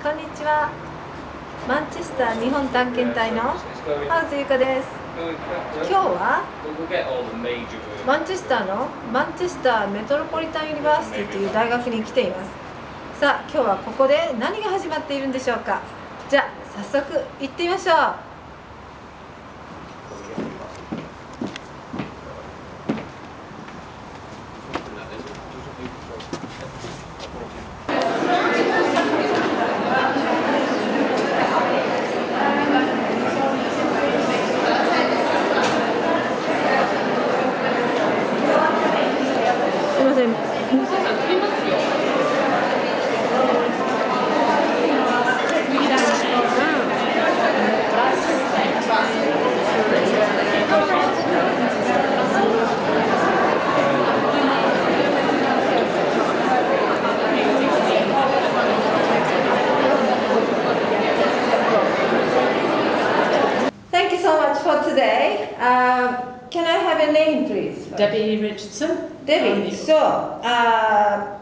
こんにちは。マンチェスター日本探検隊のハウスゆかです。今日はマンチェスターのマンチェスターメトロポリタンユニバーシティという大学に来ています。さあ、今日はここで何が始まっているんでしょうか。じゃあ早速行ってみましょう。Thank you so much for today. Can I have a name, please? Debbie Richardson. Debbie. So, I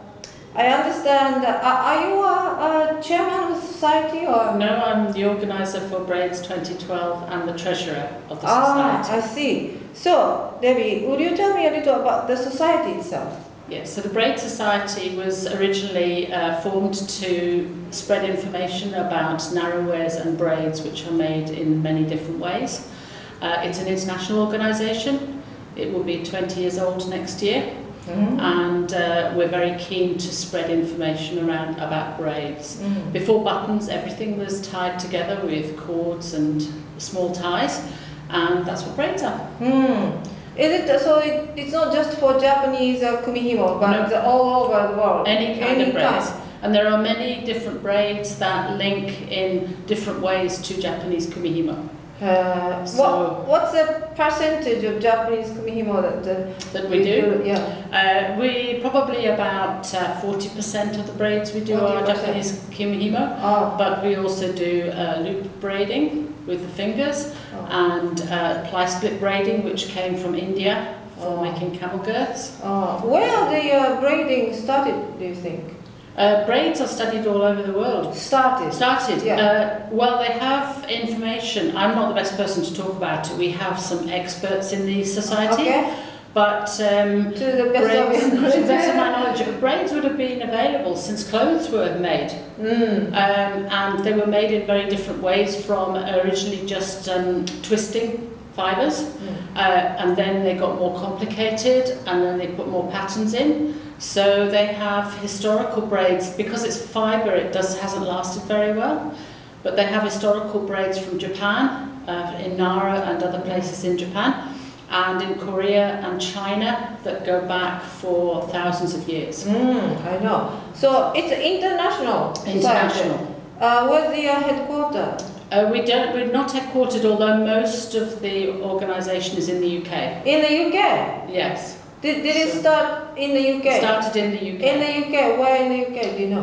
understand. Are you a chairman of the society or? No, I'm the organizer for Braids 2012 and the treasurer of the society. I see. So, Debbie, would you tell me a little about the society itself? Yes, so the Braid Society was originally formed to spread information about narrowwares and braids, which are made in many different ways. It's an international organisation. It will be 20 years old next year, and we're very keen to spread information around about braids. Before buttons, everything was tied together with cords and small ties, and that's what braids are. Is it so? It's not just for Japanese kumihimo, but all over the world. Any kind of braids, and there are many different braids that link in different ways to Japanese kumihimo. What's the percentage of Japanese kumihimo that we do? Yeah, we probably about 40% of the braids we do 40%. are Japanese kumihimo, but we also do loop braiding with the fingers and ply split braiding, which came from India for making camel girths. Where the braiding started, do you think? Braids are studied all over the world. Started? Yeah. Well, they have information. I'm not the best person to talk about it. We have some experts in the society. Okay. But to the best of my knowledge, braids would have been available since clothes were made. And they were made in very different ways, from originally just twisting fibres, and then they got more complicated, and then they put more patterns in. So they have historical braids. Because it's fibre, it hasn't lasted very well, but they have historical braids from Japan, in Nara and other places in Japan, and in Korea and China that go back for thousands of years. I know. So it's international. International. Where's the headquarters? We're not headquartered, although most of the organisation is in the UK. In the UK? Yes. Did it start in the UK? It started in the UK. In the UK? Where in the UK, do you know?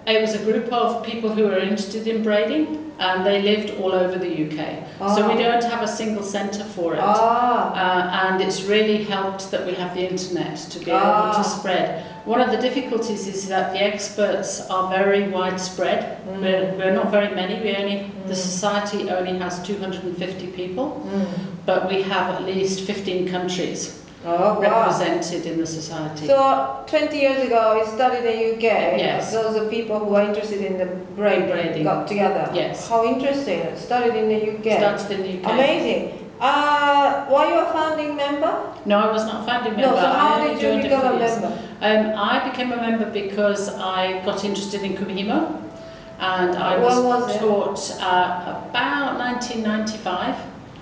It was a group of people who were interested in braiding, and they lived all over the UK. So we don't have a single centre for it. And it's really helped that we have the internet to be able to spread. One of the difficulties is that the experts are very widespread. We're not very many. The society only has 250 people, but we have at least 15 countries represented in the society. So 20 years ago it started in the UK. Yes. Those are people who are interested in the braiding got together. Yes. How interesting. It started in the UK. Started in the UK. Amazing. Were you a founding member? No, I was not a founding member. No, so how did you become a member? I became a member because I got interested in kumihimo, and I was taught about 1995.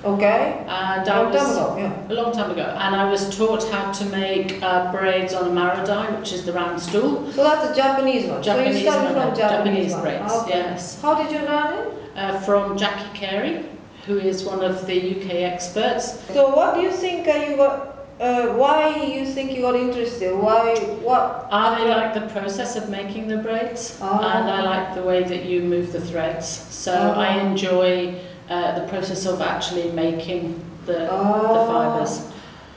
Okay. And a long time ago. And I was taught how to make braids on a marodai, which is the round stool. So that's a Japanese one. Japanese, so you started from Japanese braids. Okay. Yes. How did you learn it? From Jackie Carey, who is one of the UK experts. So what do you think you got? Why you think you got interested? Why? What? I like the process of making the braids, and I like the way that you move the threads. So I enjoy the process of actually making the fibres.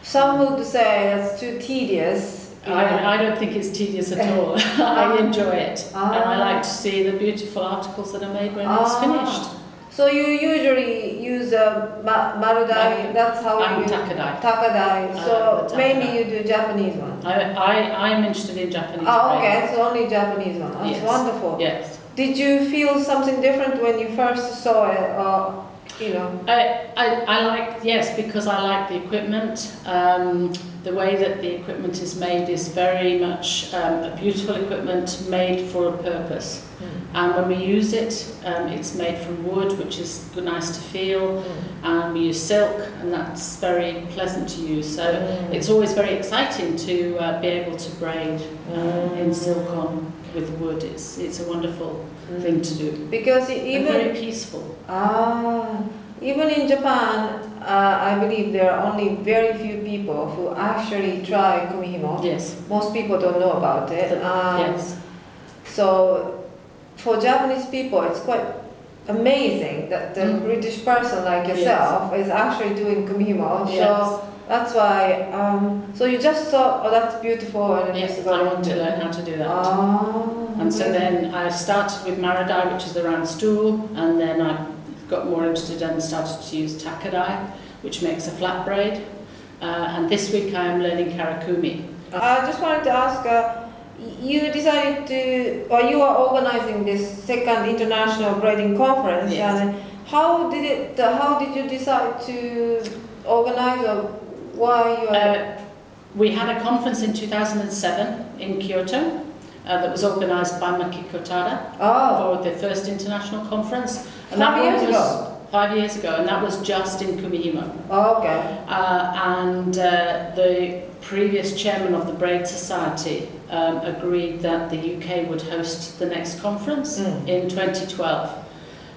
Some would say that's too tedious. I don't think it's tedious at all. I enjoy it. And I like to see the beautiful articles that are made when it's finished. So you usually use marudai, that's how you use takadai. Takadai. So takadai. mainly you do Japanese one. I'm interested in Japanese. Okay, so only Japanese one. That's wonderful. Yes. Did you feel something different when you first saw it, or you know? I like, yes, because I like the equipment. The way that the equipment is made is very much a beautiful equipment made for a purpose. And when we use it, it's made from wood, which is nice to feel, and we use silk, and that's very pleasant to use. So it's always very exciting to be able to braid in silk on with wood. It's a wonderful thing to do. Because even and very peaceful. Even in Japan, I believe there are only very few people who actually try kumihimo. Yes. Most people don't know about it. Yes. So for Japanese people, it's quite amazing that the British person like yourself is actually doing kumihimo. Yes. So that's why. So you just thought, oh, that's beautiful, and yes, I want to learn how to do that. And so then I started with marudai, which is the round stool, and then I got more interested and started to use takadai, which makes a flat braid. And this week I am learning karakumi. I just wanted to ask. You decided to, or you are organizing this second international braiding conference. Yes. And how did you decide to organize, or why you are? We had a conference in 2007 in Kyoto that was organized by Maki Kotada for the first international conference. And 5 years ago? 5 years ago, and that was just in Kumihimo. Okay. The previous chairman of the Braid Society agreed that the UK would host the next conference in 2012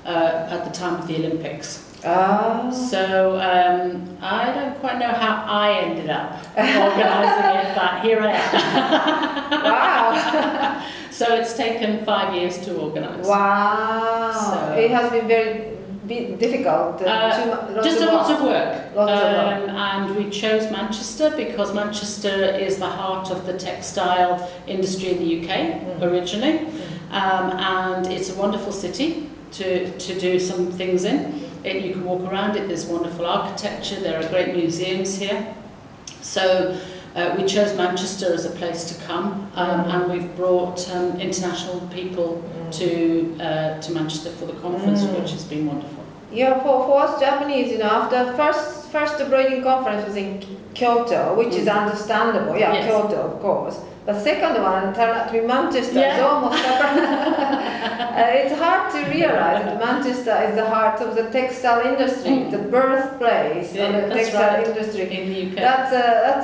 at the time of the Olympics. So I don't quite know how I ended up organising it, but here I am. Wow! So it's taken 5 years to organise. Wow! So it has been very difficult. Just a lot of work. Lots of work. And we chose Manchester because Manchester is the heart of the textile industry in the UK originally. And it's a wonderful city to do some things in. You can walk around it, there's wonderful architecture, there are great museums here. So we chose Manchester as a place to come, and we've brought international people to Manchester for the conference, which has been wonderful. Yeah, for us Japanese, you know, after first the braiding conference was in Kyoto, which is understandable. Yeah, yes. Kyoto, of course. The second one turned out to be Manchester. Yeah. It's almost it's hard to realize that Manchester is the heart of the textile industry, the birthplace of the textile industry in the UK. That's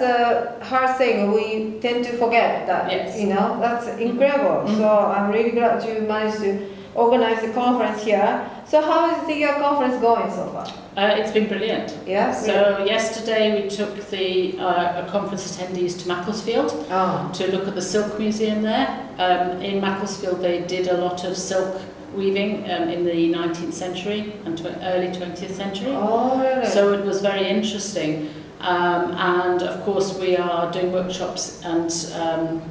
a hard thing. We tend to forget that. Yes. You know, that's incredible. So I'm really glad you managed to organize the conference here. So how is the conference going so far? It's been brilliant. Yeah. So yesterday we took the conference attendees to Macclesfield to look at the silk museum there. In Macclesfield they did a lot of silk weaving in the 19th century and early 20th century. Oh, really? So it was very interesting. And of course we are doing workshops and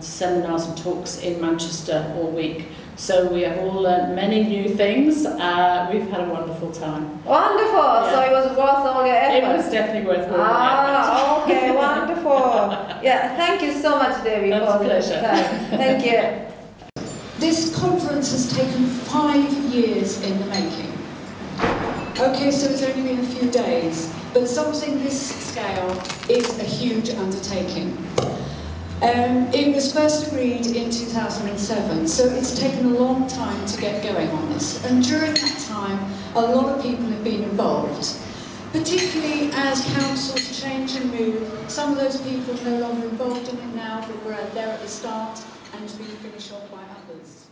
seminars and talks in Manchester all week. So we have all learned many new things. We've had a wonderful time. Wonderful! Yeah. So it was worth all your effort? It was definitely worth all your effort. Okay, wonderful. Yeah, thank you so much, Debbie, That's for a pleasure. the time. Thank you. This conference has taken 5 years in the making. Okay, so it's only been a few days, but something this scale is a huge undertaking. It was first agreed in 2007, so it's taken a long time to get going on this. And during that time, a lot of people have been involved. Particularly as councils change and move, some of those people are no longer involved in it now, but were there at the start and it's been finished off by others.